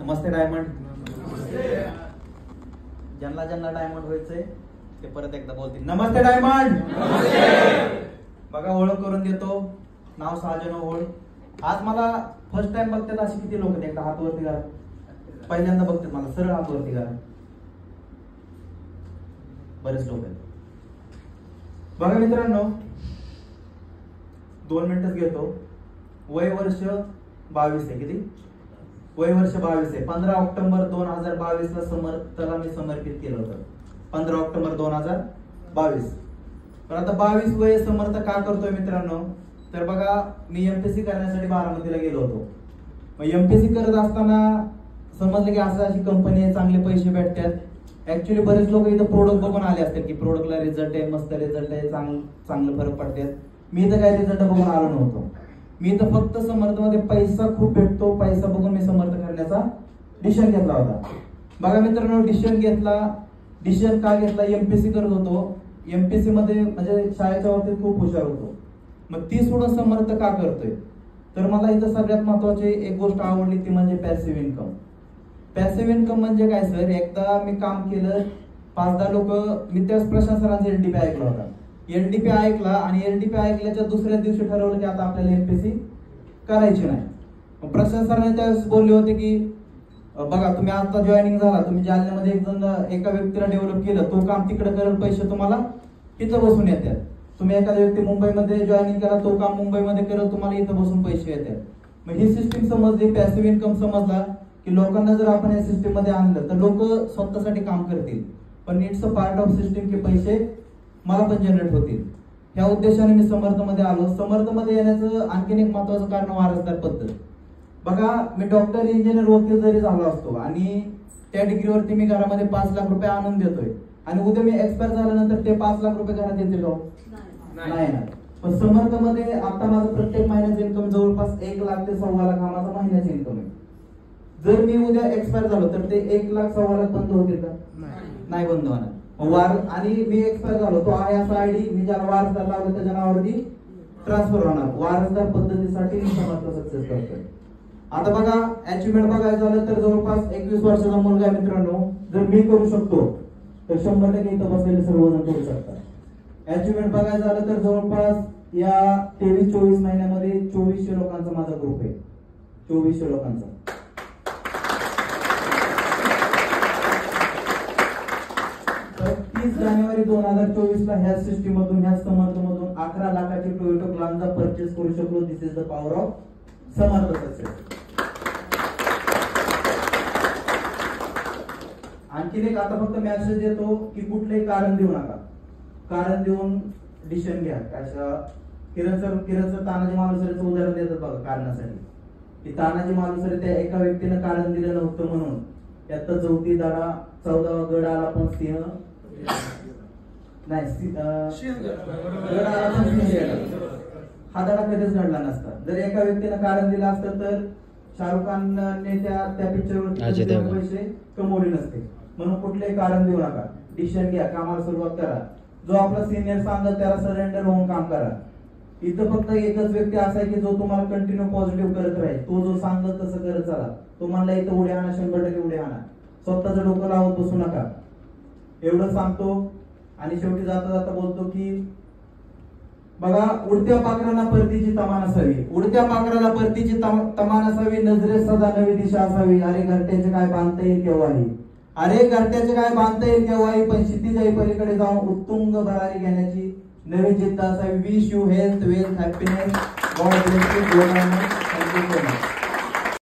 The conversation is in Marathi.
नमस्ते डायमंड. ज्यांना ज्यांना डायमंड व्हायचंय ते परत एकदा बोलतील. नमस्ते डायमंड. बघा ओळख करून देतो. नाव साजन ओळ. आज मला फर्स्ट टाइम बघतात अशी किती लोक आहेत? एकदा हात वरती करा. पहिल्यांदा बघतात मला. सरळ हात वरती करा. बरेच लोक आहेत. बघा मित्रांनो, 2 मिनिटच घेतो. वय वर्ष 22 आहे. किती वय वर्ष? 22 आहे. 15 ऑक्टोबर 2022 ला समर्थला मी समर्पित केलं होतं. 15 ऑक्टोबर 2022. पण आता 22 वय समर्थ का करतोय मित्रांनो? तर बघा, मी एमपीएससी करण्यासाठी बारामतीला गेलो होतो. मग एमपीएससी करत असताना समजलं की असं अशी कंपनी आहे, चांगले पैसे भेटतात. ऍक्च्युली बरेच लोक इथं प्रोडक्ट बघून आले असतात की प्रोडक्टला रिझल्ट आहे, मस्त रिझल्ट आहे, चांगलं फरक पडतात. मी इथं काही रिझल्ट बघून आलो नव्हतो. मी इथं फक्त समर्थमध्ये पैसा खूप भेटतो, पैसा बघून मी समर्थ करण्याचा डिसिजन घेतला होता. बघा मित्रांनो, डिसिजन का घेतला? एमपीएससी करत होतो. एमपीएससी मध्ये म्हणजे शाळेच्या बाबतीत खूप हुशार होतो. मग ती सोडून समर्थ का करतोय? तर मला इथं सगळ्यात महत्वाची एक गोष्ट आवडली, ती म्हणजे पॅसिव्ह इन्कम. पॅसिव्ह इन्कम म्हणजे काय सर? एकदा मी काम केलं, 5-10 लोक, मी त्याच प्रशांत सरांचा एलडीपी ऐकला होता. एलडीपी ऐकला आणि एलडीपी ऐकल्याच्या दुसऱ्या दिवशी ठरवलं की आता आपल्याला एमपीएससी करायची नाही. प्रशांत सरांनी त्यावेळेस बोलले होते की बघा, तुम्ही आता जॉईनिंग झाला, तुम्ही जालन्यामध्ये एका व्यक्तीला डेव्हलप केलं, तो काम तिकडे करेल, पैसे तुम्हाला इथं बसून येतात. तुम्ही एखाद्या व्यक्ती मुंबईमध्ये जॉईनिंग केला, तो काम मुंबईमध्ये करेल, तुम्हाला इथं बसून पैसे येतात. मग ही सिस्टीम समजली, पॅसिव्ह इन्कम समजला की लोकांना जर आपण या सिस्टीम मध्ये आणलं तर लोक स्वतःसाठी काम करतील, पण it's a part of system की पैसे मला पण जनरेट होतील. ह्या उद्देशाने मी समर्थमध्ये आलो. समर्थमध्ये येण्याचं आणखीन एक महत्वाचं कारण वारसदार पद्धत. बघा, मी डॉक्टर, इंजिनियर, वकील जरी झालो असतो आणि त्या डिग्रीवरती मी घरामध्ये 5 लाख रुपये आणून देतोय आणि उद्या मी एक्सपायर झाल्यानंतर ते 5 लाख रुपये घरात येतील का? नाही ना. पण समर्थमध्ये आता माझं प्रत्येक महिन्याचं इन्कम जवळपास 1 लाख ते 1.25 लाख हा माझा महिन्याचं इन्कम आहे. जर मी उद्या एक्सपायर झालो तर ते 1 लाख 1.25 लाख बंद होतील का? नाही बंद होणार. आणि मी एक्सपायर झालो, तो आहे असा आयडी मी ज्याला वारसदार लावलं त्याच्या नावावरती ट्रान्सफर होणार. वारसदार पद्धतीसाठी मी समर्थ सक्सेस करतोय. आता बघा, अचिव्हमेंट बघायचं झालं तर जवळपास 21 वर्षाचा मुलगा आहे मित्रांनो. जर मी करू शकतो तर 100% इथं बसलेले सर्वजण करू शकतात. अचिव्हमेंट बघायचं झालं तर जवळपास या 23-24 महिन्यामध्ये 2400 लोकांचा माझा ग्रुप आहे. 2400 लोकांचा. 30 जानेवारी 2024 ला ह्या सिस्टीम मधून, ह्या समर्थ मधून 11 लाखाची टोयोटा ग्लांजा परचेस करू शकलो. This is the power of Samarth success. आणखीन एक आता फक्त मेसेज देतो की कुठलंही कारण देऊ नका. कारण देऊन डिसिजन घ्या. किरण सर तानाजी मालुसरेचं उदाहरण देतात बघा कारणासाठी, की तानाजी मालुसरे त्या एका व्यक्तीनं कारण दिलं नव्हतं म्हणून त्यात 14 दाडा 14 गड आला पण सिंह नाही, गड आला पण सिंह हा दाडा कधीच घडला नसता. जर एका व्यक्तीनं कारण दिलं असतं तर शाहरुख खानने त्या पिक्चरवर पैसे कमवले नसते. म्हणून कुठलेही कारण देऊ नका. डिसिजन घ्या, कामाला सुरुवात करा. जो आपला सिनियर सांगत त्याला सरेंडर होऊन काम करा. इथं फक्त एकच व्यक्ती असा आहे की जो तुम्हाला कंटिन्यू पॉझिटिव्ह करत राहील. तो जो सांगत तसं करत चला. तो म्हणला इथं उड्या आणा, 100% उड्या आणा. स्वतःचं डोकं लावत बसू नका. एवढं सांगतो आणि शेवटी जाता जाता बोलतो की बघा, उडत्या पाखराला परतीची तमान असावी. उडत्या पाखराला परतीची तमान असावी. नजरेत सदा नवी दिशा असावी. अरे घरट्याचे काय बांधता येईल केव्हाही. अरे घरट्याचे काय बांधता येईल केव्हाही. पण क्षितिजाई पलीकडे जाऊन उत्तुंग भरारी घेण्याची नवी जिद्द असावी. Wish you health, wealth, happiness. God bless you.